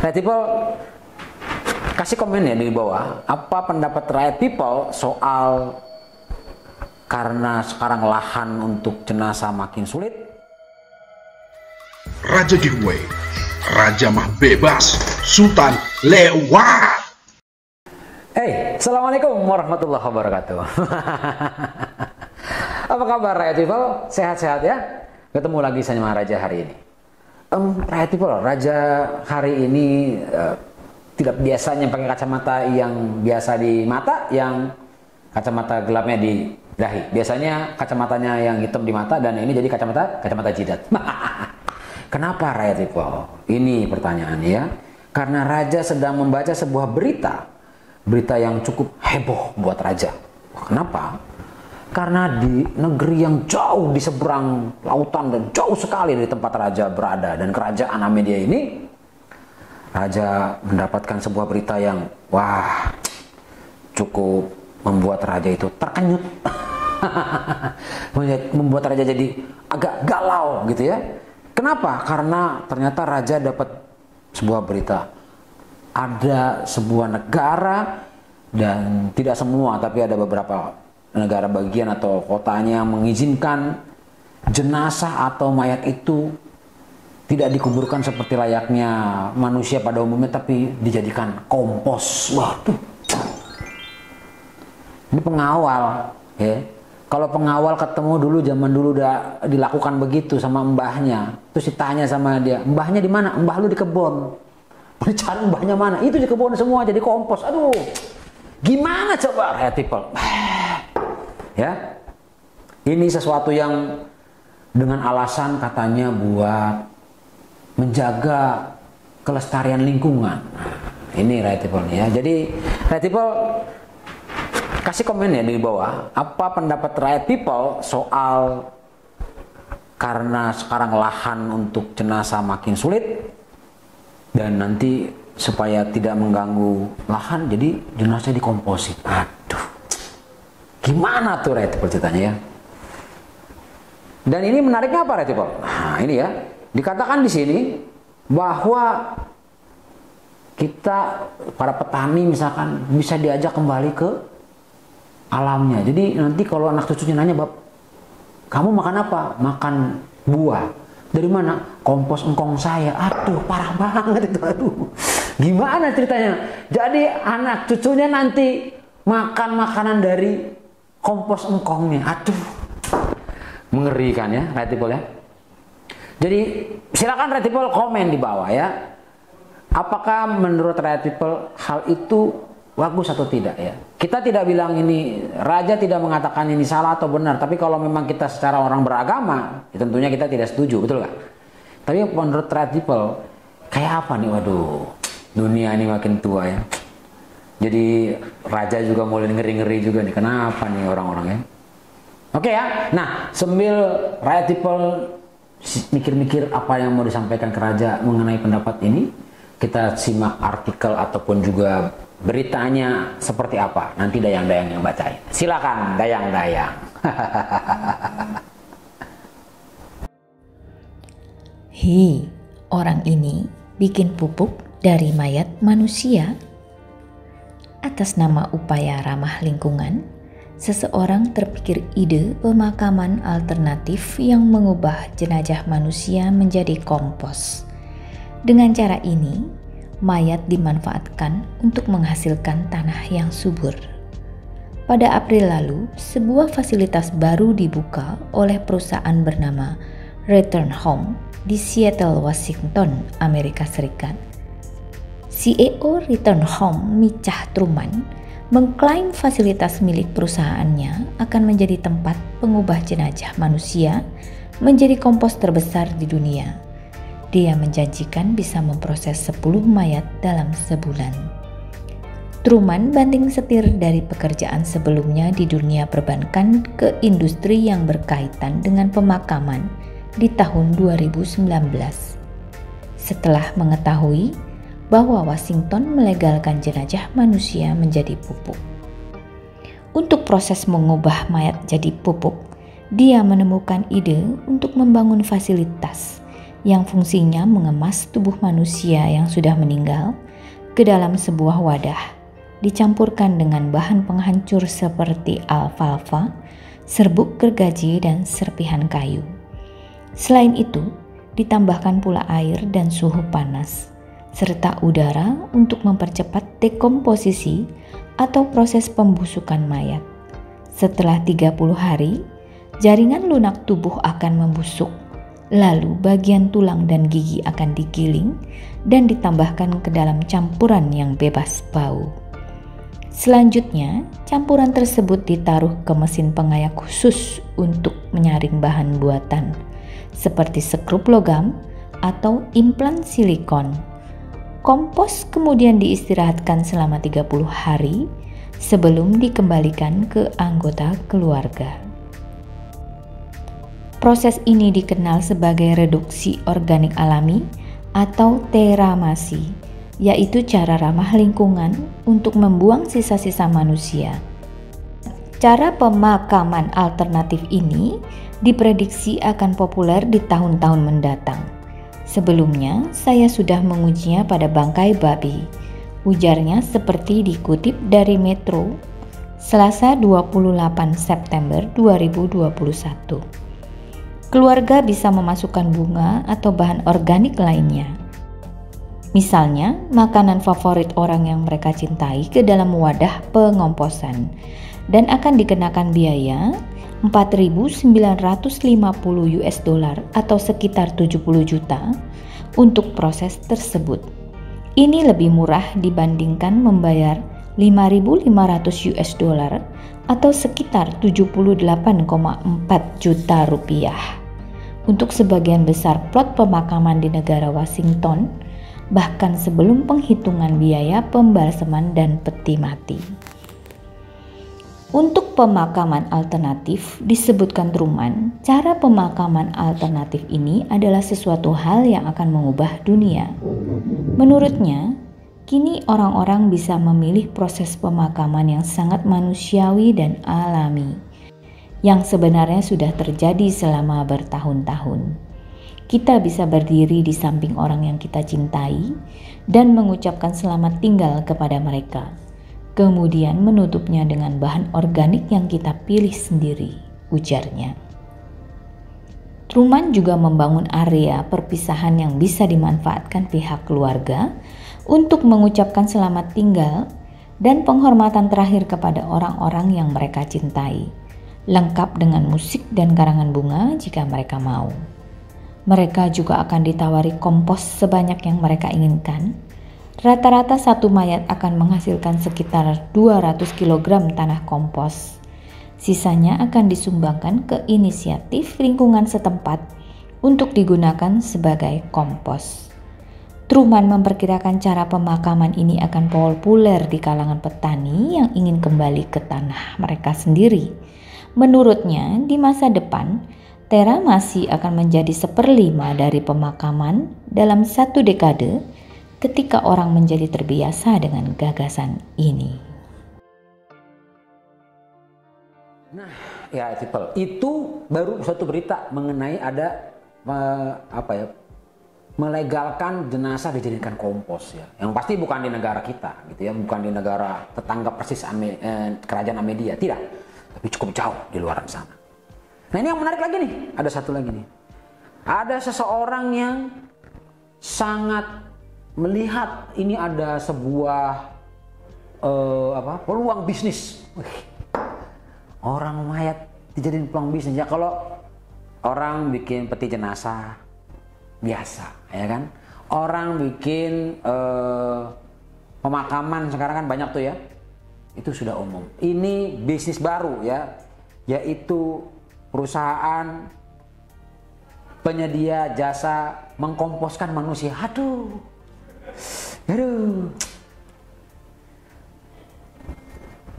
Rakyat People, kasih komen ya di bawah. Apa pendapat Rakyat People soal karena sekarang lahan untuk jenazah makin sulit? Raja giveaway, Raja mah bebas, Sultan lewat. Assalamualaikum warahmatullahi wabarakatuh. Apa kabar Rakyat People? Sehat-sehat ya? Ketemu lagi sama Raja hari ini. Rakyat People, Raja hari ini tidak biasanya pakai kacamata yang biasa di mata, yang kacamata gelapnya di dahi. Biasanya kacamatanya yang hitam di mata, dan ini jadi kacamata jidat. Kenapa Rakyat People? Ini pertanyaannya ya. Karena Raja sedang membaca sebuah berita yang cukup heboh buat Raja. Kenapa? Karena di negeri yang jauh di seberang lautan dan jauh sekali dari tempat Raja berada dan kerajaan Amedia ini, Raja mendapatkan sebuah berita yang cukup membuat Raja itu terkenyut. Membuat Raja jadi agak galau gitu ya. Kenapa? Karena ternyata Raja dapat sebuah berita. Ada sebuah negara, dan tidak semua tapi ada beberapa negara bagian atau kotanya yang mengizinkan jenazah atau mayat itu tidak dikuburkan seperti layaknya manusia pada umumnya, tapi dijadikan kompos. Waduh, ini pengawal ya. Kalau pengawal ketemu dulu, zaman dulu udah dilakukan begitu sama mbahnya, terus ditanya sama dia, mbahnya di mana? Mbah lu di kebun. Cari mbahnya mana? Itu di kebun semua jadi kompos. Aduh, gimana coba Rakyat People? Ya, ini sesuatu yang dengan alasan katanya buat menjaga kelestarian lingkungan. Ini Rakyat People ya. Jadi Rakyat People, kasih komen ya di bawah. Apa pendapat Rakyat People soal karena sekarang lahan untuk jenazah makin sulit, dan nanti supaya tidak mengganggu lahan, jadi jenazah dikomposit. Aduh, gimana tuh Rakyat People ceritanya ya? Dan ini menariknya apa Rakyat People? Nah ini ya, dikatakan di sini bahwa kita para petani misalkan bisa diajak kembali ke alamnya. Jadi nanti kalau anak cucunya nanya, Bab, kamu makan apa? Makan buah. Dari mana? Kompos engkong saya. Aduh, parah banget itu. Aduh, gimana ceritanya? Jadi anak cucunya nanti makan makanan dari kompos engkongnya. Aduh, mengerikan ya Rakyat People ya. Jadi silakan Rakyat People komen di bawah ya. Apakah menurut Rakyat People hal itu bagus atau tidak ya? Kita tidak bilang ini, Raja tidak mengatakan ini salah atau benar, tapi kalau memang kita secara orang beragama, ya tentunya kita tidak setuju, betul nggak? Tapi menurut Rakyat People, kayak apa nih? Waduh, dunia ini makin tua ya. Jadi Raja juga mulai ngeri-ngeri juga nih, kenapa nih orang-orang ya? Oke ya, nah sambil Rakyat People mikir-mikir apa yang mau disampaikan ke Raja mengenai pendapat ini, kita simak artikel ataupun juga beritanya seperti apa. Nanti dayang-dayang yang bacain. Silakan dayang-dayang. Orang ini bikin pupuk dari mayat manusia. Atas nama upaya ramah lingkungan, seseorang terpikir ide pemakaman alternatif yang mengubah jenazah manusia menjadi kompos. Dengan cara ini, mayat dimanfaatkan untuk menghasilkan tanah yang subur. Pada April lalu, sebuah fasilitas baru dibuka oleh perusahaan bernama Return Home di Seattle, Washington, Amerika Serikat. CEO Return Home, Micha Truman, mengklaim fasilitas milik perusahaannya akan menjadi tempat pengubah jenazah manusia menjadi kompos terbesar di dunia. Dia menjanjikan bisa memproses 10 mayat dalam sebulan. Truman banting setir dari pekerjaan sebelumnya di dunia perbankan ke industri yang berkaitan dengan pemakaman di tahun 2019. Setelah mengetahui bahwa Washington melegalkan jenazah manusia menjadi pupuk. Untuk proses mengubah mayat jadi pupuk, dia menemukan ide untuk membangun fasilitas yang fungsinya mengemas tubuh manusia yang sudah meninggal ke dalam sebuah wadah, dicampurkan dengan bahan penghancur seperti alfalfa, serbuk gergaji, dan serpihan kayu. Selain itu, ditambahkan pula air dan suhu panas, serta udara untuk mempercepat dekomposisi atau proses pembusukan mayat. Setelah 30 hari, jaringan lunak tubuh akan membusuk, lalu bagian tulang dan gigi akan digiling dan ditambahkan ke dalam campuran yang bebas bau. Selanjutnya, campuran tersebut ditaruh ke mesin pengayak khusus untuk menyaring bahan buatan, seperti sekrup logam atau implan silikon. Kompos kemudian diistirahatkan selama 30 hari sebelum dikembalikan ke anggota keluarga. Proses ini dikenal sebagai reduksi organik alami atau teramasi, yaitu cara ramah lingkungan untuk membuang sisa-sisa manusia. Cara pemakaman alternatif ini diprediksi akan populer di tahun-tahun mendatang. Sebelumnya, saya sudah mengujinya pada bangkai babi, ujarnya seperti dikutip dari Metro, Selasa 28 September 2021. Keluarga bisa memasukkan bunga atau bahan organik lainnya. Misalnya, makanan favorit orang yang mereka cintai ke dalam wadah pengomposan dan akan dikenakan biaya $4.950 atau sekitar 70 juta untuk proses tersebut. Ini lebih murah dibandingkan membayar $5.500 atau sekitar 78,4 juta rupiah. Untuk sebagian besar plot pemakaman di negara Washington, bahkan sebelum penghitungan biaya pembalseman dan peti mati. Untuk pemakaman alternatif, disebutkan Truman, cara pemakaman alternatif ini adalah sesuatu hal yang akan mengubah dunia. Menurutnya, kini orang-orang bisa memilih proses pemakaman yang sangat manusiawi dan alami, yang sebenarnya sudah terjadi selama bertahun-tahun. Kita bisa berdiri di samping orang yang kita cintai dan mengucapkan selamat tinggal kepada mereka, kemudian menutupnya dengan bahan organik yang kita pilih sendiri, ujarnya. Truman juga membangun area perpisahan yang bisa dimanfaatkan pihak keluarga untuk mengucapkan selamat tinggal dan penghormatan terakhir kepada orang-orang yang mereka cintai, lengkap dengan musik dan karangan bunga jika mereka mau. Mereka juga akan ditawari kompos sebanyak yang mereka inginkan. Rata-rata satu mayat akan menghasilkan sekitar 200 kg tanah kompos. Sisanya akan disumbangkan ke inisiatif lingkungan setempat untuk digunakan sebagai kompos. Truman memperkirakan cara pemakaman ini akan populer di kalangan petani yang ingin kembali ke tanah mereka sendiri. Menurutnya, di masa depan, teramasi akan menjadi 1/5 dari pemakaman dalam 1 dekade ketika orang menjadi terbiasa dengan gagasan ini. Nah, ya people, itu baru suatu berita mengenai ada melegalkan jenazah dijadikan kompos ya. Yang pasti bukan di negara kita gitu ya, bukan di negara tetangga persis kerajaan Amedia, tidak. Tapi cukup jauh di luar sana. Nah, ini yang menarik lagi nih, ada satu lagi nih. Ada seseorang yang sangat melihat ini ada sebuah peluang bisnis. Orang mayat dijadiin peluang bisnis ya. Kalau orang bikin peti jenazah biasa, ya kan? Orang bikin pemakaman sekarang kan banyak tuh ya. Itu sudah umum. Ini bisnis baru ya, yaitu perusahaan penyedia jasa mengkomposkan manusia. Aduh.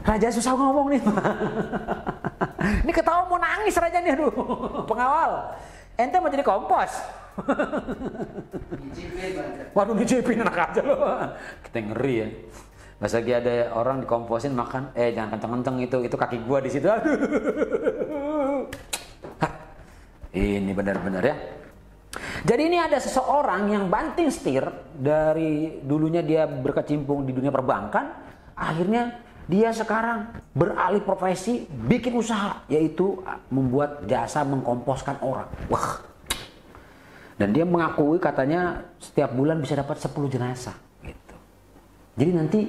Raja susah ngomong nih. Ini ketawa mau nangis raja nih, aduh. Pengawal. Ente mau jadi kompos. Waduh, ngicipin enak aja loh. Kita ngeri ya. Pas lagi ada orang dikomposin makan, jangan kenceng-kenceng itu kaki gua di situ. Aduh. Ini benar-benar ya. Jadi ini ada seseorang yang banting setir dari dulunya dia berkecimpung di dunia perbankan, akhirnya dia sekarang beralih profesi, bikin usaha, yaitu membuat jasa mengkomposkan orang. Wah. Dan dia mengakui katanya setiap bulan bisa dapat 10 jenazah gitu. Jadi nanti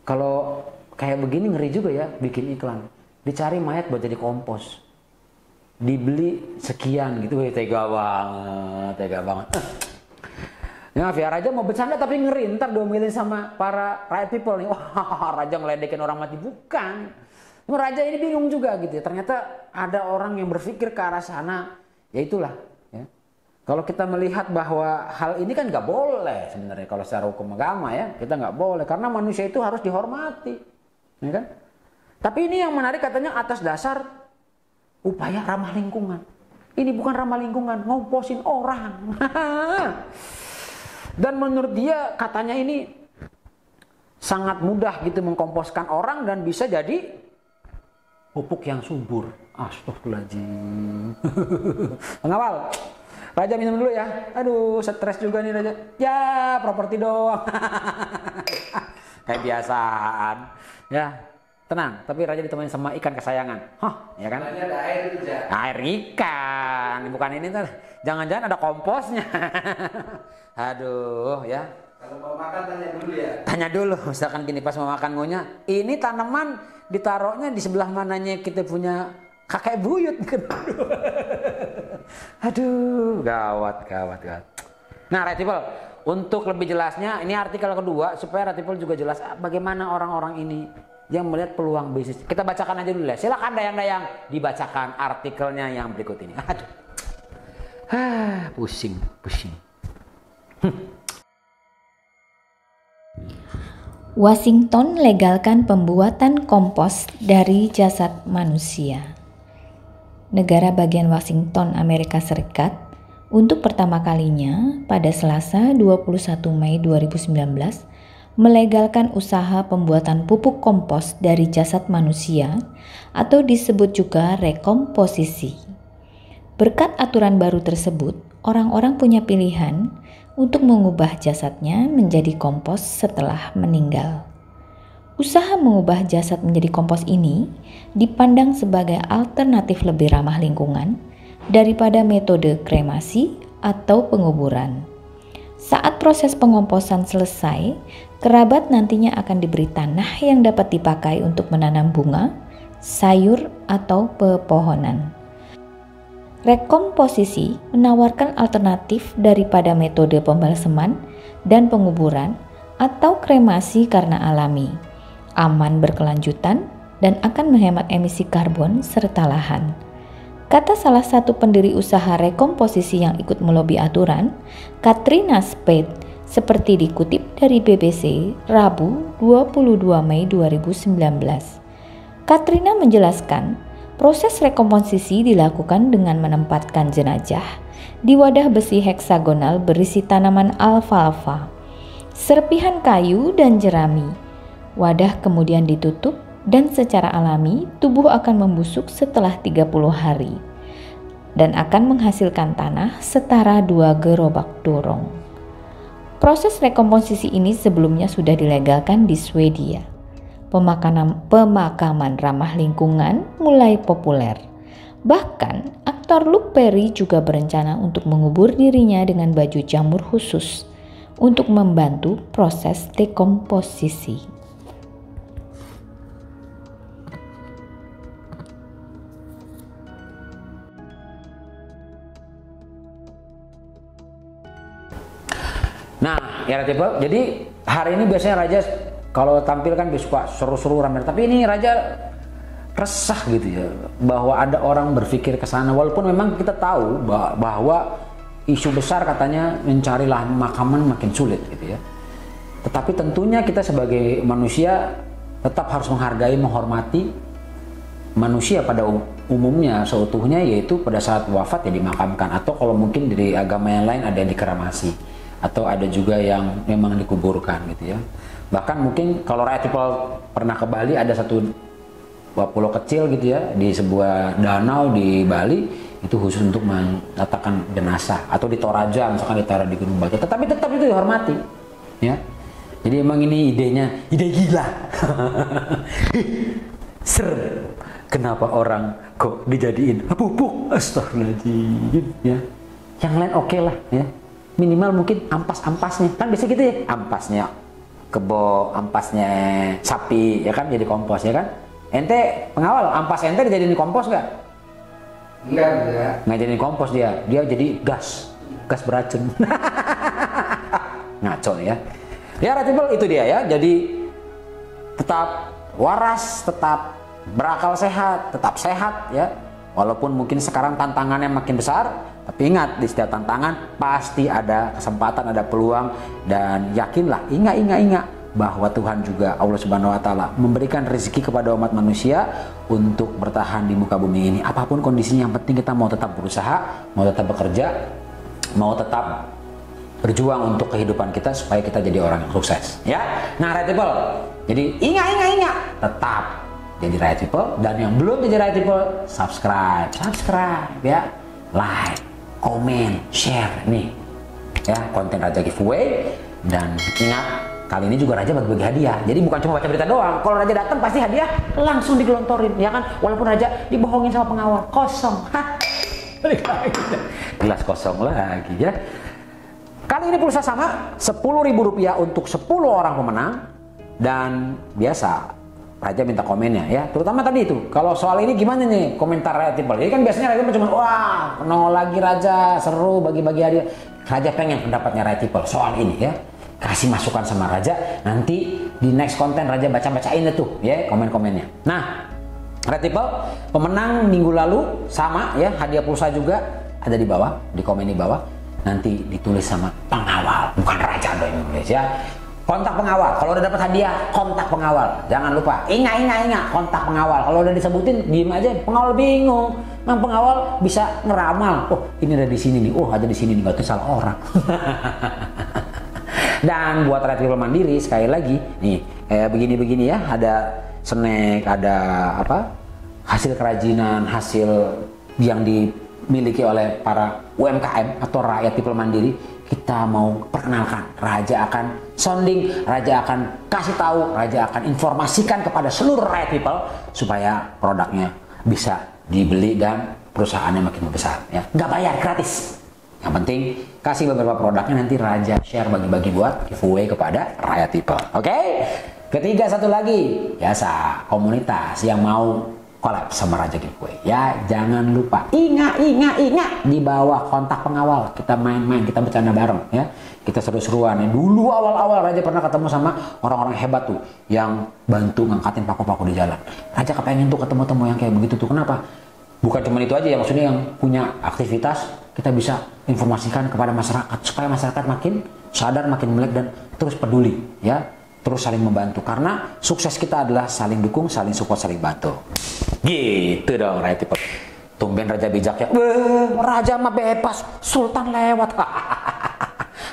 kalau kayak begini ngeri juga ya bikin iklan. Dicari mayat buat jadi kompos. Dibeli sekian gitu. Wih, tega banget. Ya, Via Raja mau bercanda tapi ngeri, ntar diomelin sama para rakyat people nih. Wah, Raja ngeledekin orang mati. Bukan. Raja ini bingung juga gitu ya. Ternyata ada orang yang berpikir ke arah sana. Ya itulah. Ya. Kalau kita melihat bahwa hal ini kan nggak boleh sebenarnya kalau secara hukum agama ya. Kita nggak boleh. Karena manusia itu harus dihormati. Ya kan? Tapi ini yang menarik katanya atas dasar upaya ramah lingkungan. Ini bukan ramah lingkungan, ngomposin orang. Dan menurut dia katanya ini sangat mudah gitu mengkomposkan orang dan bisa jadi pupuk yang subur. Astagfirullahaladzim. Pengawal, Raja minum dulu ya. Aduh, stres juga nih Raja. Ya, properti doang. Kayak biasaan. Ya, tenang, tapi Raja ditemani sama ikan kesayangan. Hah, ya kan? Ada air itu, Ja. Air ikan, bukan ini tuh. Jangan-jangan ada komposnya. Aduh, ya. Kalau mau makan tanya dulu ya. Tanya dulu, misalkan gini pas mau makan ngunya, ini tanaman ditaruhnya di sebelah mananya kita punya kakek buyut. Aduh, gawat. Nah, Right People, untuk lebih jelasnya, ini artikel kedua supaya Right People juga jelas bagaimana orang-orang ini yang melihat peluang bisnis. Kita bacakan aja dulu ya. Silakan dayang-dayang dibacakan artikelnya yang berikut ini. Aduh. Pusing. Washington legalkan pembuatan kompos dari jasad manusia. Negara bagian Washington, Amerika Serikat, untuk pertama kalinya pada Selasa 21 Mei 2019 melegalkan usaha pembuatan pupuk kompos dari jasad manusia atau disebut juga rekomposisi. Berkat aturan baru tersebut, orang-orang punya pilihan untuk mengubah jasadnya menjadi kompos setelah meninggal. Usaha mengubah jasad menjadi kompos ini dipandang sebagai alternatif lebih ramah lingkungan daripada metode kremasi atau penguburan. Saat proses pengomposan selesai, kerabat nantinya akan diberi tanah yang dapat dipakai untuk menanam bunga, sayur, atau pepohonan. Rekomposisi menawarkan alternatif daripada metode pembalseman dan penguburan atau kremasi karena alami, aman berkelanjutan, dan akan menghemat emisi karbon serta lahan. Kata salah satu pendiri usaha rekomposisi yang ikut melobi aturan, Katrina Spade, seperti dikutip dari BBC Rabu 22 Mei 2019. Katrina menjelaskan, proses rekomposisi dilakukan dengan menempatkan jenazah di wadah besi heksagonal berisi tanaman alfalfa, serpihan kayu dan jerami. Wadah kemudian ditutup dan secara alami tubuh akan membusuk setelah 30 hari dan akan menghasilkan tanah setara 2 gerobak dorong. Proses rekomposisi ini sebelumnya sudah dilegalkan di Swedia. Pemakaman ramah lingkungan mulai populer. Bahkan aktor Luke Perry juga berencana untuk mengubur dirinya dengan baju jamur khusus untuk membantu proses dekomposisi. Nah, ya Right People, jadi hari ini biasanya Raja kalau tampil kan suka seru-seru ramai, tapi ini Raja resah gitu ya bahwa ada orang berpikir ke sana, walaupun memang kita tahu bahwa isu besar katanya mencari lahan pemakaman makin sulit gitu ya. Tetapi tentunya kita sebagai manusia tetap harus menghargai, menghormati manusia pada umumnya seutuhnya, yaitu pada saat wafat ya dimakamkan, atau kalau mungkin dari agama yang lain ada yang dikremasi, atau ada juga yang memang dikuburkan gitu ya. Bahkan mungkin kalau Right People pernah ke Bali, ada satu pulau kecil gitu ya, di sebuah danau di Bali, itu khusus untuk meletakkan jenazah, atau di Toraja misalkan ditaruh di Gunung Batu, tetapi tetap itu dihormati ya. Jadi emang ini ide gila. Serem. Kenapa orang kok dijadiin pupuk? Astagfirullahaladzim ya. Yang lain oke lah ya. Minimal mungkin ampas-ampasnya, kan bisa gitu ya, ampasnya kebo, ampasnya sapi ya kan, jadi kompos ya kan. Ente pengawal, ampas ente dijadiin kompos nggak? Nggak jadiin kompos, dia jadi gas beracun. Ngaco ya. Ya Right People, itu dia ya. Jadi tetap waras, tetap berakal sehat, tetap sehat ya. Walaupun mungkin sekarang tantangannya makin besar, tapi ingat, di setiap tantangan pasti ada kesempatan, ada peluang, dan yakinlah, ingat bahwa Tuhan juga, Allah Subhanahu wa taala, memberikan rezeki kepada umat manusia untuk bertahan di muka bumi ini. Apapun kondisinya, yang penting kita mau tetap berusaha, mau tetap bekerja, mau tetap berjuang untuk kehidupan kita supaya kita jadi orang yang sukses ya. Nah Right People, jadi ingat tetap jadi Right People, dan yang belum jadi Right People, subscribe ya, like, komen, share nih ya konten Raja Giveaway. Dan ingat, kali ini juga Raja bagi-bagi hadiah, jadi bukan cuma baca berita doang. Kalau Raja datang pasti hadiah langsung digelontorin ya kan, walaupun Raja dibohongin sama pengawal, kosong. Gelas kosong lagi ya. Kali ini pulsa sama, Rp10.000 untuk 10 orang pemenang. Dan biasa Raja minta komennya ya, terutama tadi itu. Kalau soal ini gimana nih komentar Right People? Jadi kan biasanya Right People cuma wah nongol lagi Raja, seru bagi-bagi hadiah. Raja pengen pendapatnya Right People soal ini ya. Kasih masukan sama Raja, nanti di next konten Raja baca-bacain itu ya komen-komennya. Nah Right People, pemenang minggu lalu sama ya, hadiah pulsa juga ada di bawah, di komen di bawah. Nanti ditulis sama pengawal, bukan Raja dong Indonesia. Kontak pengawal. Kalau udah dapat hadiah, kontak pengawal. Jangan lupa. Ingat, kontak pengawal. Kalau udah disebutin, diem aja. Pengawal bingung. Memang pengawal bisa ngeramal. Oh, ini ada di sini nih. Oh, ada di sini nih. Berarti salah orang. Dan buat Right People mandiri, sekali lagi nih, begini-begini ya. Ada snack, ada apa? Hasil kerajinan, hasil yang dimiliki oleh para UMKM atau rakyat People mandiri, kita mau perkenalkan. Raja akan sounding, Raja akan kasih tahu, Raja akan informasikan kepada seluruh rakyat People supaya produknya bisa dibeli dan perusahaannya makin besar ya. Nggak bayar, gratis. Yang penting kasih beberapa produknya, nanti Raja share bagi-bagi buat giveaway kepada rakyat People. Oke? Ketiga, satu lagi, biasa komunitas yang mau collab sama Raja Giveaway ya, jangan lupa ingat di bawah kontak pengawal, kita main-main, kita bercanda bareng ya, kita seru-seruan ya. Dulu awal-awal Raja pernah ketemu sama orang-orang hebat tuh yang bantu ngangkatin paku-paku di jalan. Raja kepengen tuh ketemu-temu yang kayak begitu tuh. Kenapa? Bukan cuma itu aja ya, maksudnya yang punya aktivitas kita bisa informasikan kepada masyarakat supaya masyarakat makin sadar, makin melek, dan terus peduli ya, terus saling membantu. Karena sukses kita adalah saling dukung, saling support, saling bantu. Gitu dong Right People. Tumben Raja bijak ya. Raja mah bebas, Sultan lewat.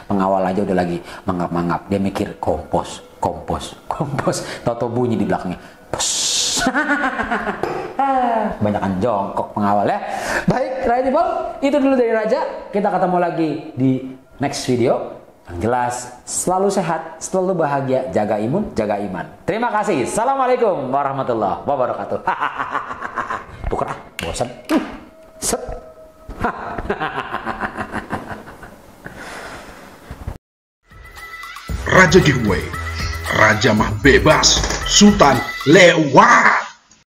Pengawal aja udah lagi mangap-mangap. Dia mikir kompos. Toto bunyi di belakangnya. Banyakan jongkok pengawal ya. Baik Right People, itu dulu dari Raja. Kita ketemu lagi di next video. Yang jelas, selalu sehat, selalu bahagia, jaga imun, jaga iman. Terima kasih. Assalamualaikum warahmatullahi wabarakatuh. Tuker ah, bosan. Set. Raja Giveaway, Raja mah bebas, Sultan lewat.